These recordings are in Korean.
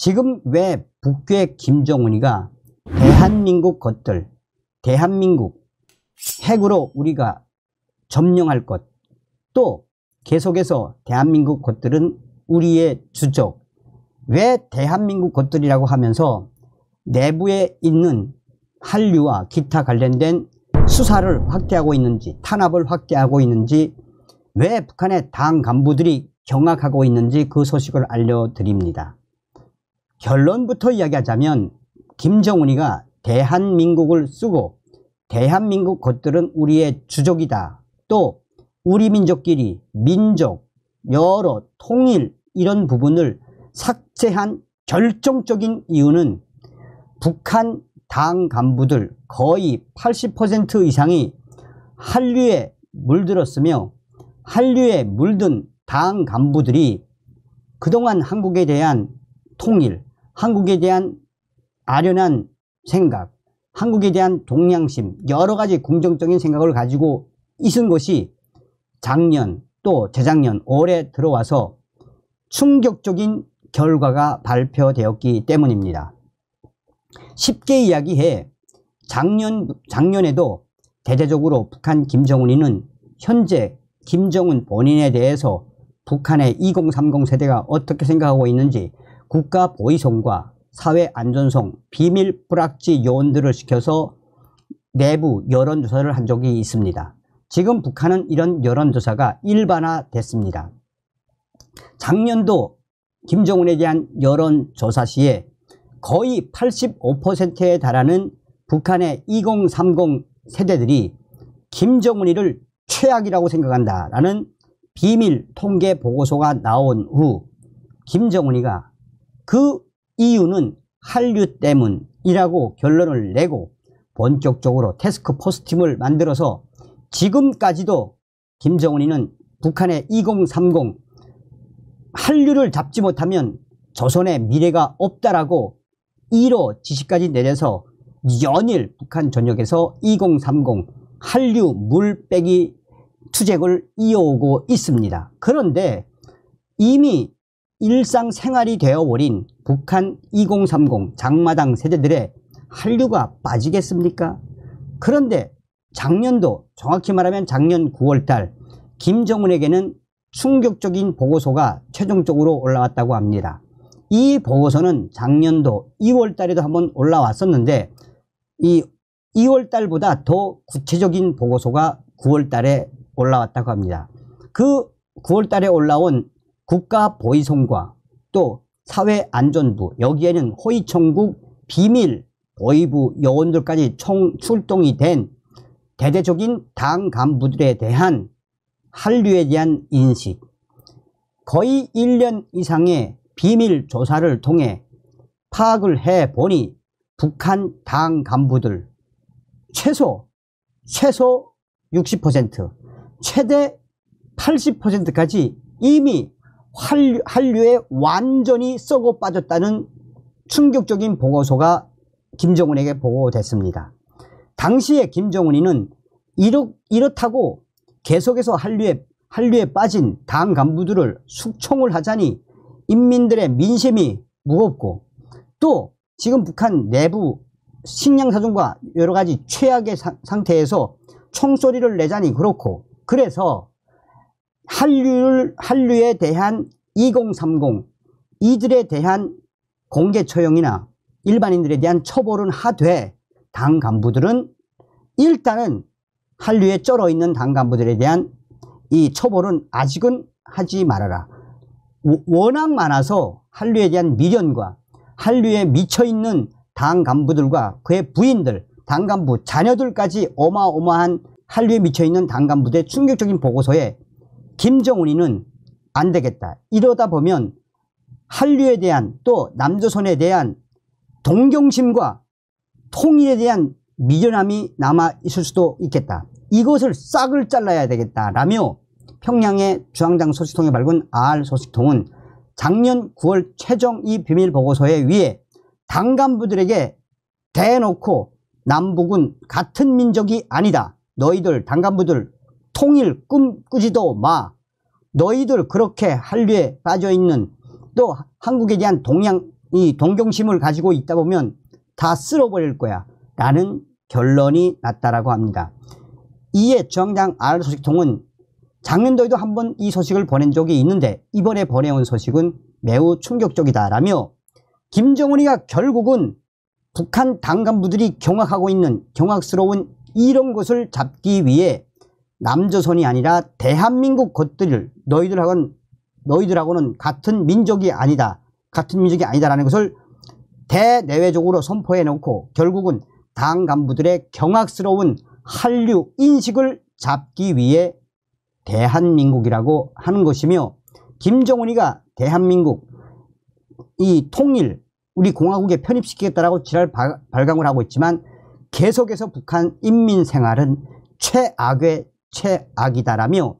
지금 왜 북괴 김정은이가 대한민국 것들, 대한민국 핵으로 우리가 점령할 것, 또 계속해서 대한민국 것들은 우리의 주적, 왜 대한민국 것들이라고 하면서 내부에 있는 한류와 기타 관련된 수사를 확대하고 있는지, 탄압을 확대하고 있는지, 왜 북한의 당 간부들이 경악하고 있는지 그 소식을 알려드립니다. 결론부터 이야기하자면 김정은이가 대한민국을 쓰고 대한민국 것들은 우리의 주적이다, 또 우리 민족끼리 민족, 여러, 통일 이런 부분을 삭제한 결정적인 이유는 북한 당 간부들 거의 80% 이상이 한류에 물들었으며 한류에 물든 당 간부들이 그동안 한국에 대한 통일, 한국에 대한 아련한 생각, 한국에 대한 동양심, 여러 가지 긍정적인 생각을 가지고 있은 것이 작년 또 재작년 올해 들어와서 충격적인 결과가 발표되었기 때문입니다. 쉽게 이야기해 작년에도 대대적으로 북한 김정은이는 현재 김정은 본인에 대해서 북한의 2030 세대가 어떻게 생각하고 있는지 국가 보위성과 사회 안전성, 비밀 불확지 요원들을 시켜서 내부 여론조사를 한 적이 있습니다. 지금 북한은 이런 여론조사가 일반화됐습니다. 작년도 김정은에 대한 여론조사 시에 거의 85%에 달하는 북한의 2030 세대들이 김정은이를 최악이라고 생각한다라는 비밀 통계 보고서가 나온 후 김정은이가 그 이유는 한류 때문이라고 결론을 내고 본격적으로 태스크포스팀을 만들어서 지금까지도 김정은이는 북한의 2030 한류를 잡지 못하면 조선의 미래가 없다라고 1호 지시까지 내려서 연일 북한 전역에서 2030 한류 물빼기 투쟁을 이어오고 있습니다. 그런데 이미 일상생활이 되어버린 북한 2030 장마당 세대들의 한류가 빠지겠습니까? 그런데 작년도, 정확히 말하면 작년 9월달 김정은에게는 충격적인 보고서가 최종적으로 올라왔다고 합니다. 이 보고서는 작년도 2월달에도 한번 올라왔었는데 이 2월달보다 더 구체적인 보고서가 9월달에 올라왔다고 합니다. 그 9월달에 올라온 국가보위성과 또 사회안전부, 여기에는 호위청국 비밀 보위부 요원들까지 총 출동이 된 대대적인 당 간부들에 대한 한류에 대한 인식, 거의 1년 이상의 비밀 조사를 통해 파악을 해보니 북한 당 간부들 최소 60%, 최대 80%까지 이미 한류에 완전히 썩어 빠졌다는 충격적인 보고서가 김정은에게 보고됐습니다. 당시에 김정은이는 이렇다고 계속해서 한류에 빠진 당 간부들을 숙청을 하자니 인민들의 민심이 무겁고 또 지금 북한 내부 식량사정과 여러가지 최악의 상태에서 총소리를 내자니 그렇고, 그래서 한류에 대한 2030 이들에 대한 공개 처형이나 일반인들에 대한 처벌은 하되 당 간부들은 일단은 한류에 쩔어 있는 당 간부들에 대한 이 처벌은 아직은 하지 말아라. 워낙 많아서 한류에 대한 미련과 한류에 미쳐있는 당 간부들과 그의 부인들, 당 간부 자녀들까지 어마어마한 한류에 미쳐있는 당 간부들의 충격적인 보고서에 김정은이는 안 되겠다, 이러다 보면 한류에 대한 또 남조선에 대한 동경심과 통일에 대한 미련함이 남아 있을 수도 있겠다, 이것을 싹을 잘라야 되겠다라며 평양의 주황장 소식통에 밝은 R 소식통은 작년 9월 최종 이 비밀 보고서에 의해 당 간부들에게 대놓고 남북은 같은 민족이 아니다, 너희들 당 간부들 통일 꿈꾸지도 마, 너희들 그렇게 한류에 빠져있는 또 한국에 대한 이 동경심을 가지고 있다 보면 다 쓸어버릴 거야 라는 결론이 났다라고 합니다. 이에 주한장 R 소식통은 작년도에도 한번 이 소식을 보낸 적이 있는데 이번에 보내온 소식은 매우 충격적이다라며 김정은이가 결국은 북한 당 간부들이 경악하고 있는 경악스러운 이런 것을 잡기 위해 남조선이 아니라 대한민국 것들을 너희들하고는 같은 민족이 아니다라는 것을 대내외적으로 선포해 놓고 결국은 당 간부들의 경악스러운 한류 인식을 잡기 위해 대한민국이라고 하는 것이며 김정은이가 대한민국 이 통일 우리 공화국에 편입시키겠다라고 지랄 발광을 하고 있지만 계속해서 북한 인민 생활은 최악의 최악이다라며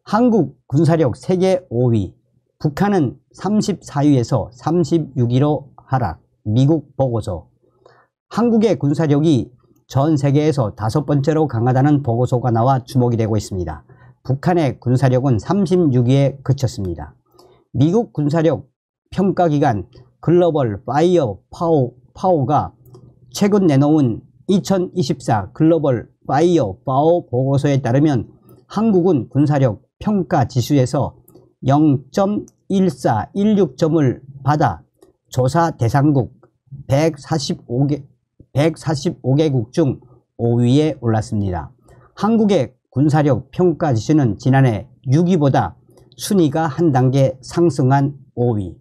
한국 군사력 세계 5위 북한은 34위에서 36위로 하락 미국 보고서 한국의 군사력이 전 세계에서 5번째로 강하다는 보고서가 나와 주목이 되고 있습니다. 북한의 군사력은 36위에 그쳤습니다. 미국 군사력 평가기관 글로벌 파이어 파워가 최근 내놓은 2024 글로벌 파이어 파워 보고서에 따르면 한국은 군사력 평가 지수에서 0.1416점을 받아 조사 대상국 145개국 중 5위에 올랐습니다. 한국의 군사력 평가 지수는 지난해 6위보다 순위가 한 단계 상승한 5위.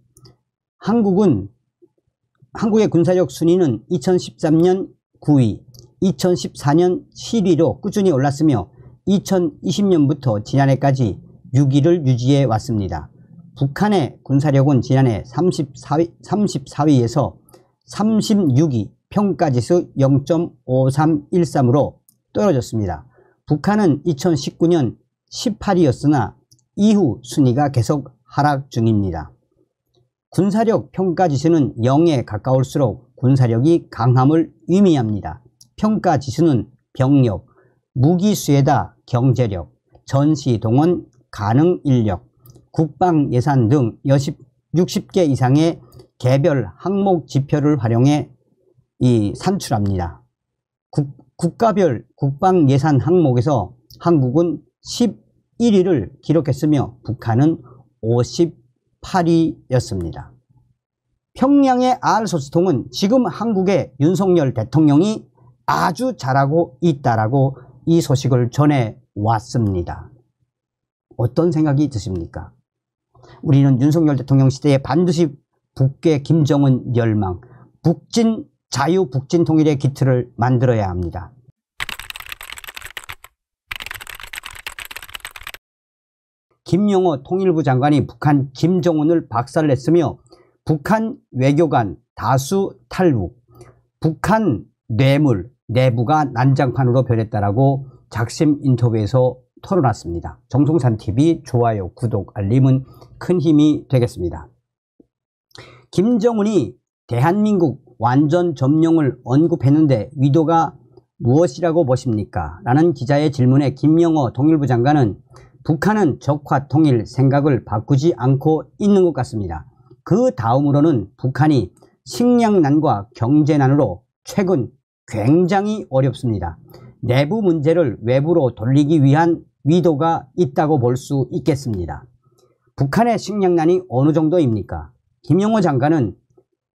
한국의 군사력 순위는 2013년 9위, 2014년 7위로 꾸준히 올랐으며 2020년부터 지난해까지 6위를 유지해 왔습니다. 북한의 군사력은 지난해 34위에서 36위, 평가지수 0.5313으로 떨어졌습니다. 북한은 2019년 18위였으나 이후 순위가 계속 하락 중입니다. 군사력 평가지수는 0에 가까울수록 군사력이 강함을 의미합니다. 평가지수는 병력, 무기수에다 경제력, 전시동원 가능 인력, 국방예산 등 60개 이상의 개별 항목 지표를 활용해 산출합니다. 국가별 국방예산 항목에서 한국은 11위를 기록했으며 북한은 58위였습니다. 평양의 R소식통은 지금 한국의 윤석열 대통령이 아주 잘하고 있다라고 이 소식을 전해왔습니다. 어떤 생각이 드십니까? 우리는 윤석열 대통령 시대에 반드시 북괴 김정은 멸망, 자유 북진 통일의 기틀을 만들어야 합니다. 김영호 통일부 장관이 북한 김정은을 박살냈으며 북한 외교관 다수 탈북, 북한 뇌물, 내부가 난장판으로 변했다라고 작심 인터뷰에서 털어놨습니다. 정성산TV 좋아요, 구독, 알림은 큰 힘이 되겠습니다. 김정은이 대한민국 완전 점령을 언급했는데 의도가 무엇이라고 보십니까? 라는 기자의 질문에 김영호 통일부 장관은 북한은 적화 통일 생각을 바꾸지 않고 있는 것 같습니다. 그 다음으로는 북한이 식량난과 경제난으로 최근 굉장히 어렵습니다. 내부 문제를 외부로 돌리기 위한 의도가 있다고 볼 수 있겠습니다. 북한의 식량난이 어느 정도입니까? 김영호 장관은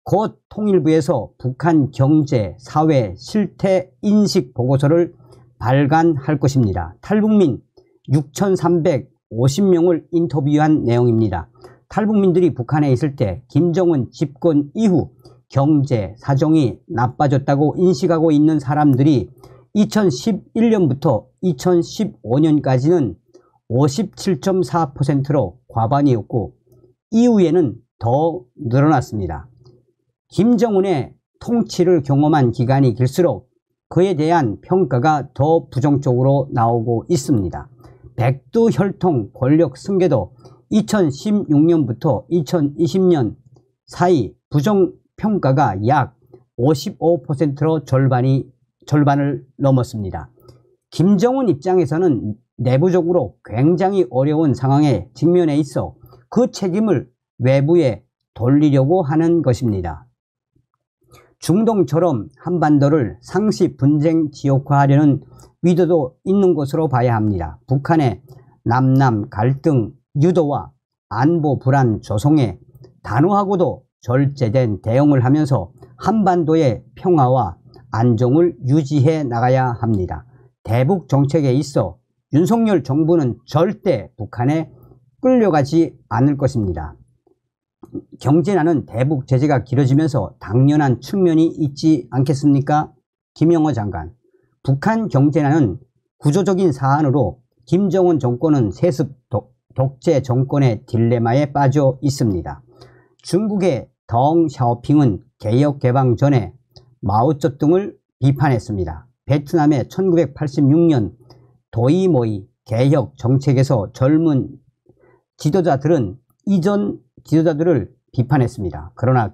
곧 통일부에서 북한 경제, 사회, 실태 인식 보고서를 발간할 것입니다. 탈북민 6,350명을 인터뷰한 내용입니다. 탈북민들이 북한에 있을 때 김정은 집권 이후 경제 사정이 나빠졌다고 인식하고 있는 사람들이 2011년부터 2015년까지는 57.4%로 과반이었고 이후에는 더 늘어났습니다. 김정은의 통치를 경험한 기간이 길수록 그에 대한 평가가 더 부정적으로 나오고 있습니다. 백두혈통 권력 승계도 2016년부터 2020년 사이 부정평가가 약 55%로 절반을 넘었습니다. 김정은 입장에서는 내부적으로 굉장히 어려운 상황에 직면해 있어 그 책임을 외부에 돌리려고 하는 것입니다. 중동처럼 한반도를 상시 분쟁 지역화하려는 의도도 있는 것으로 봐야 합니다. 북한의 남남 갈등 유도와 안보 불안 조성에 단호하고도 절제된 대응을 하면서 한반도의 평화와 안정을 유지해 나가야 합니다. 대북 정책에 있어 윤석열 정부는 절대 북한에 끌려가지 않을 것입니다. 경제난은 대북 제재가 길어지면서 당연한 측면이 있지 않겠습니까? 김영호 장관. 북한 경제난은 구조적인 사안으로 김정은 정권은 세습 독재 정권의 딜레마에 빠져 있습니다. 중국의 덩샤오핑은 개혁 개방 전에 마오쩌둥을 비판했습니다. 베트남의 1986년 도이모이 개혁 정책에서 젊은 지도자들은 이전 지도자들을 비판했습니다. 그러나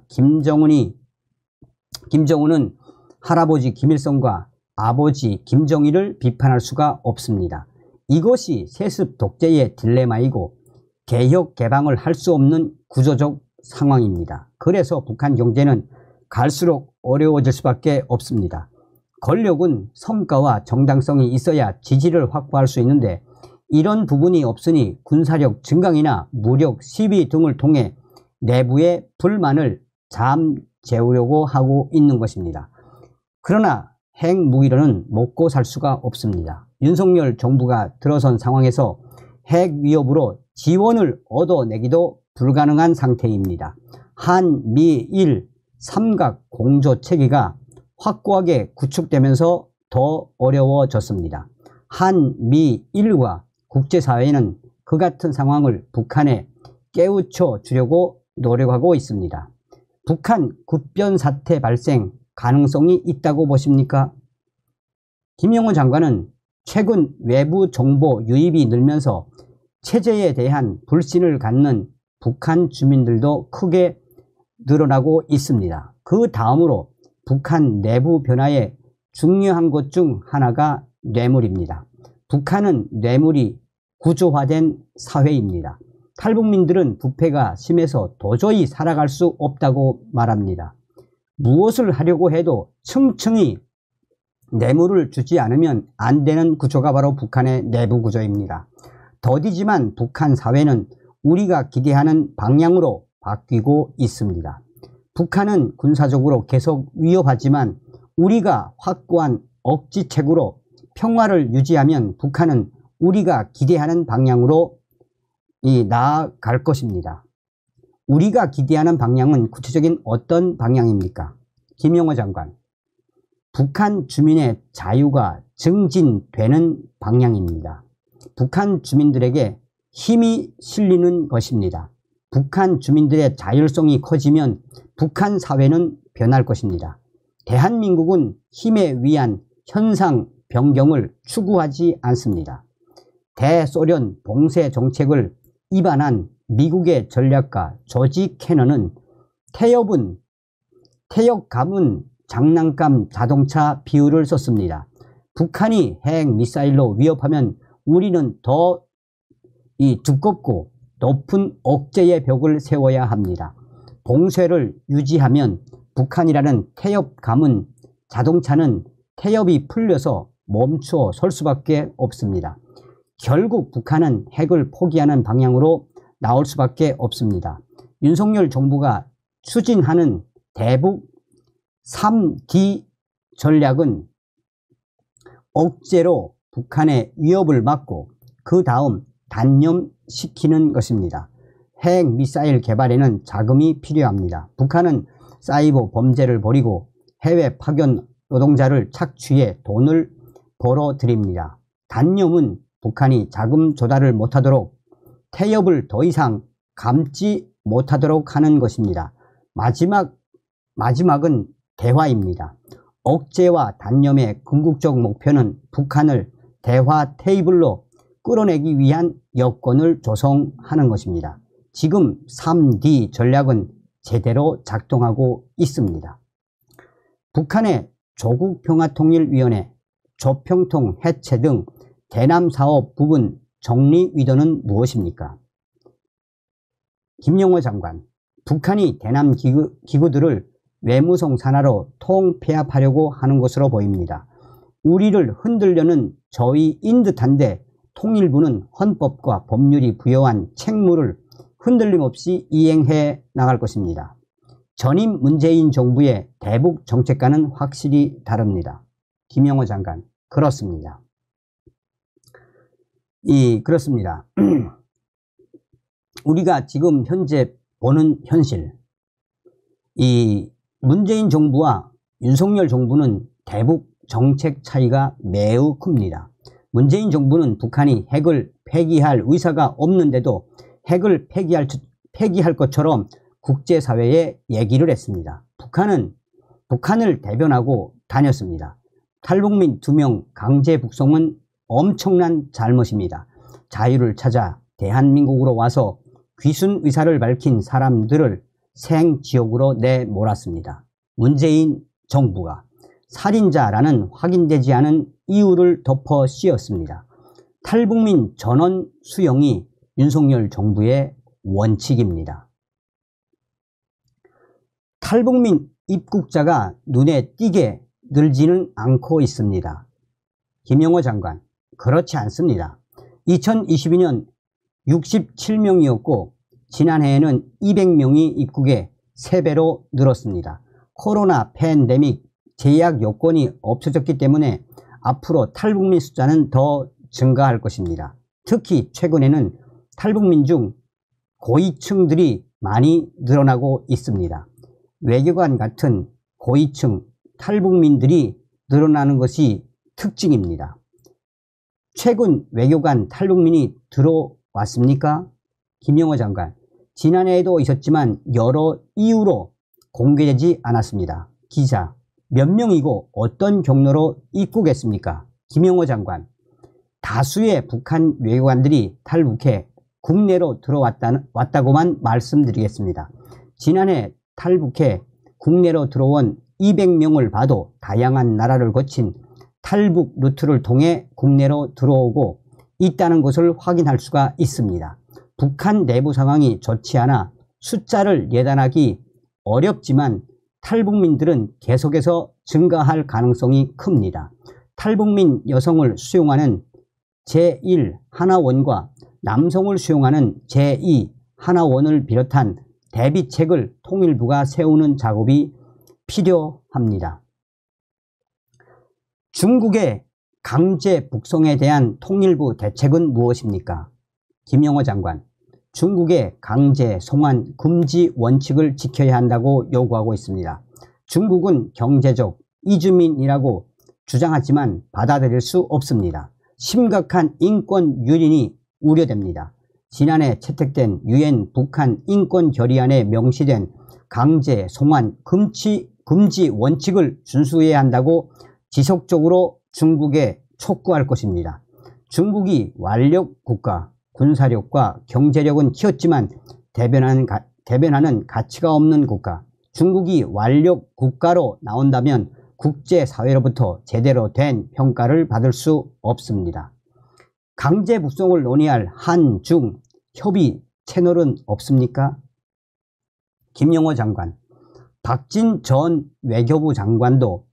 김정은은 할아버지 김일성과 아버지 김정일을 비판할 수가 없습니다. 이것이 세습 독재의 딜레마이고 개혁 개방을 할 수 없는 구조적 상황입니다. 그래서 북한 경제는 갈수록 어려워질 수밖에 없습니다. 권력은 성과와 정당성이 있어야 지지를 확보할 수 있는데 이런 부분이 없으니 군사력 증강이나 무력 시위 등을 통해 내부의 불만을 잠재우려고 하고 있는 것입니다. 그러나 핵무기로는 먹고 살 수가 없습니다. 윤석열 정부가 들어선 상황에서 핵 위협으로 지원을 얻어내기도 불가능한 상태입니다. 한미일 삼각 공조 체계가 확고하게 구축되면서 더 어려워졌습니다. 한미일과 국제사회는 그 같은 상황을 북한에 깨우쳐 주려고 노력하고 있습니다. 북한 급변 사태 발생 가능성이 있다고 보십니까? 김영호 장관은 최근 외부 정보 유입이 늘면서 체제에 대한 불신을 갖는 북한 주민들도 크게 늘어나고 있습니다. 그 다음으로 북한 내부 변화에 중요한 것 중 하나가 뇌물입니다. 북한은 뇌물이 구조화된 사회입니다. 탈북민들은 부패가 심해서 도저히 살아갈 수 없다고 말합니다. 무엇을 하려고 해도 층층이 뇌물을 주지 않으면 안 되는 구조가 바로 북한의 내부 구조입니다. 더디지만 북한 사회는 우리가 기대하는 방향으로 바뀌고 있습니다. 북한은 군사적으로 계속 위협하지만 우리가 확고한 억지책으로 평화를 유지하면 북한은 우리가 기대하는 방향으로 나아갈 것입니다. 우리가 기대하는 방향은 구체적인 어떤 방향입니까? 김영호 장관. 북한 주민의 자유가 증진되는 방향입니다. 북한 주민들에게 힘이 실리는 것입니다. 북한 주민들의 자율성이 커지면 북한 사회는 변할 것입니다. 대한민국은 힘에 의한 현상 변경을 추구하지 않습니다. 대소련 봉쇄 정책을 입안한 미국의 전략가 조지 캐넌은 태역감은 장난감 자동차 비유를 썼습니다. 북한이 핵 미사일로 위협하면 우리는 더 두껍고 높은 억제의 벽을 세워야 합니다. 봉쇄를 유지하면 북한이라는 태엽감은 자동차는 태엽이 풀려서 멈추어 설 수밖에 없습니다. 결국 북한은 핵을 포기하는 방향으로 나올 수밖에 없습니다. 윤석열 정부가 추진하는 대북 3D 전략은 억제로 북한의 위협을 막고 그 다음 단념시키는 것입니다. 핵 미사일 개발에는 자금이 필요합니다. 북한은 사이버 범죄를 벌이고 해외 파견 노동자를 착취해 돈을 벌어들입니다. 단념은 북한이 자금 조달을 못하도록 태엽을 더 이상 감지 못하도록 하는 것입니다. 마지막은 대화입니다. 억제와 단념의 궁극적 목표는 북한을 대화 테이블로 끌어내기 위한 여건을 조성하는 것입니다. 지금 3D 전략은 제대로 작동하고 있습니다. 북한의 조국평화통일위원회, 조평통 해체 등 대남 사업 부분 정리 의도는 무엇입니까? 김영호 장관, 북한이 대남 기구들을 외무성 산하로 통폐합하려고 하는 것으로 보입니다. 우리를 흔들려는 저희인 듯한데 통일부는 헌법과 법률이 부여한 책무를 흔들림 없이 이행해 나갈 것입니다. 전임 문재인 정부의 대북 정책과는 확실히 다릅니다. 김영호 장관, 그렇습니다. 그렇습니다. 우리가 지금 현재 보는 현실, 이 문재인 정부와 윤석열 정부는 대북 정책 차이가 매우 큽니다. 문재인 정부는 북한이 핵을 폐기할 의사가 없는데도 핵을 폐기할 것처럼 국제사회에 얘기를 했습니다. 북한을 대변하고 다녔습니다. 탈북민 2명 강제 북송은 엄청난 잘못입니다. 자유를 찾아 대한민국으로 와서 귀순 의사를 밝힌 사람들을 생지옥으로 내몰았습니다. 문재인 정부가 살인자라는 확인되지 않은 이유를 덮어 씌웠습니다. 탈북민 전원 수용이 윤석열 정부의 원칙입니다. 탈북민 입국자가 눈에 띄게 늘지는 않고 있습니다. 김영호 장관, 그렇지 않습니다. 2022년 67명이었고 지난해에는 200명이 입국에 3배로 늘었습니다. 코로나 팬데믹 제약 요건이 없어졌기 때문에 앞으로 탈북민 숫자는 더 증가할 것입니다. 특히 최근에는 탈북민 중 고위층들이 많이 늘어나고 있습니다. 외교관 같은 고위층 탈북민들이 늘어나는 것이 특징입니다. 최근 외교관 탈북민이 들어왔습니까? 김영호 장관, 지난해에도 있었지만 여러 이유로 공개되지 않았습니다. 기자, 몇 명이고 어떤 경로로 입국했습니까? 김영호 장관, 다수의 북한 외교관들이 탈북해 국내로 들어왔다고만 말씀드리겠습니다. 지난해 탈북해 국내로 들어온 200명을 봐도 다양한 나라를 거친 탈북 루트를 통해 국내로 들어오고 있다는 것을 확인할 수가 있습니다. 북한 내부 상황이 좋지 않아 숫자를 예단하기 어렵지만 탈북민들은 계속해서 증가할 가능성이 큽니다. 탈북민 여성을 수용하는 제1 하나원과 남성을 수용하는 제2 하나원을 비롯한 대비책을 통일부가 세우는 작업이 필요합니다. 중국의 강제 북송에 대한 통일부 대책은 무엇입니까? 김영호 장관, 중국의 강제 송환 금지 원칙을 지켜야 한다고 요구하고 있습니다. 중국은 경제적 이주민이라고 주장하지만 받아들일 수 없습니다. 심각한 인권 유린이 우려됩니다. 지난해 채택된 유엔 북한 인권 결의안에 명시된 강제 송환 금지 원칙을 준수해야 한다고 지속적으로 중국에 촉구할 것입니다. 중국이 완력 국가, 군사력과 경제력은 키웠지만 대변하는 가치가 없는 국가, 중국이 완력 국가로 나온다면 국제사회로부터 제대로 된 평가를 받을 수 없습니다. 강제 북송을 논의할 한중 협의 채널은 없습니까? 김영호 장관, 박진 전 외교부 장관도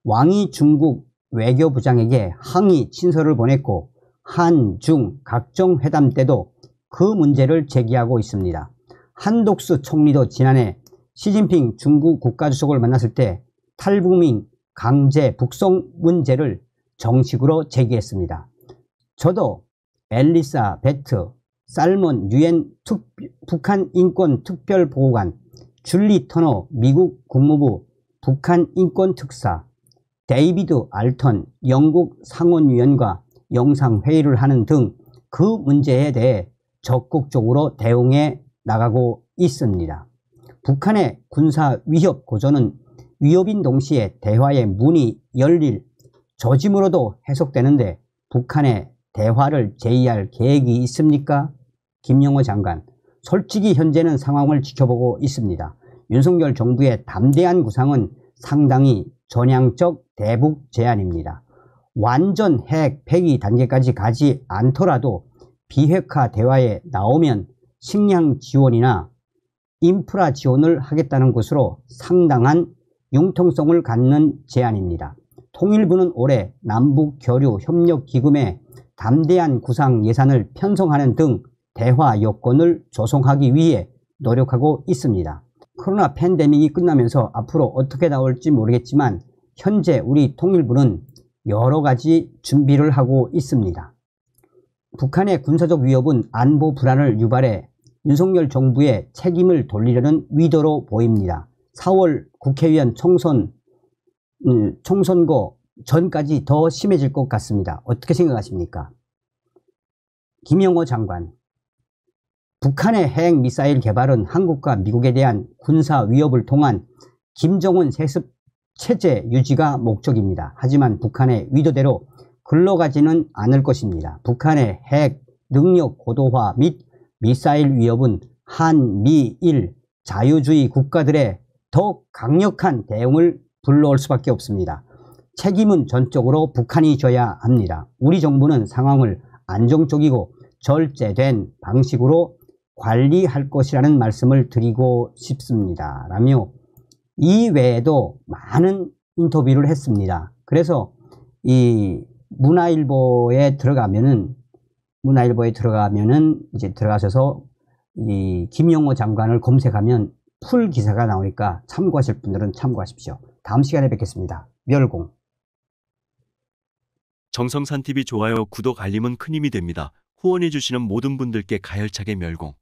왕이 중국 외교부장에게 항의 친서를 보냈고 한중 각종 회담 때도 그 문제를 제기하고 있습니다. 한독수 총리도 지난해 시진핑 중국 국가주석을 만났을 때 탈북민 강제 북송 문제를 정식으로 제기했습니다. 저도 엘리사 베트 살몬 유엔 북한 인권 특별보고관, 줄리 터너 미국 국무부 북한 인권 특사, 데이비드 알턴 영국 상원위원과 영상회의를 하는 등 그 문제에 대해 적극적으로 대응해 나가고 있습니다. 북한의 군사 위협 고조는 위협인 동시에 대화의 문이 열릴 조짐으로도 해석되는데 북한의 대화를 제의할 계획이 있습니까? 김영호 장관, 솔직히 현재는 상황을 지켜보고 있습니다. 윤석열 정부의 담대한 구상은 상당히 전향적 대북 제안입니다. 완전 핵 폐기 단계까지 가지 않더라도 비핵화 대화에 나오면 식량 지원이나 인프라 지원을 하겠다는 것으로 상당한 융통성을 갖는 제안입니다. 통일부는 올해 남북교류협력기금에 담대한 구상 예산을 편성하는 등 대화 여건을 조성하기 위해 노력하고 있습니다. 코로나 팬데믹이 끝나면서 앞으로 어떻게 나올지 모르겠지만 현재 우리 통일부는 여러 가지 준비를 하고 있습니다. 북한의 군사적 위협은 안보 불안을 유발해 윤석열 정부의 책임을 돌리려는 의도로 보입니다. 4월 국회의원 총선거 전까지 더 심해질 것 같습니다. 어떻게 생각하십니까? 김영호 장관, 북한의 핵미사일 개발은 한국과 미국에 대한 군사 위협을 통한 김정은 세습 체제 유지가 목적입니다. 하지만 북한의 의도대로 흘러가지는 않을 것입니다. 북한의 핵 능력 고도화 및 미사일 위협은 한미일 자유주의 국가들의 더 강력한 대응을 불러올 수밖에 없습니다. 책임은 전적으로 북한이 져야 합니다. 우리 정부는 상황을 안정적이고 절제된 방식으로 관리할 것이라는 말씀을 드리고 싶습니다. 라며 이외에도 많은 인터뷰를 했습니다. 그래서 이 문화일보에 들어가면은 이제 들어가셔서 이 김영호 장관을 검색하면 풀 기사가 나오니까 참고하실 분들은 참고하십시오. 다음 시간에 뵙겠습니다. 멸공. 정성산TV 좋아요, 구독, 알림은 큰 힘이 됩니다. 후원해주시는 모든 분들께 가열차게 멸공.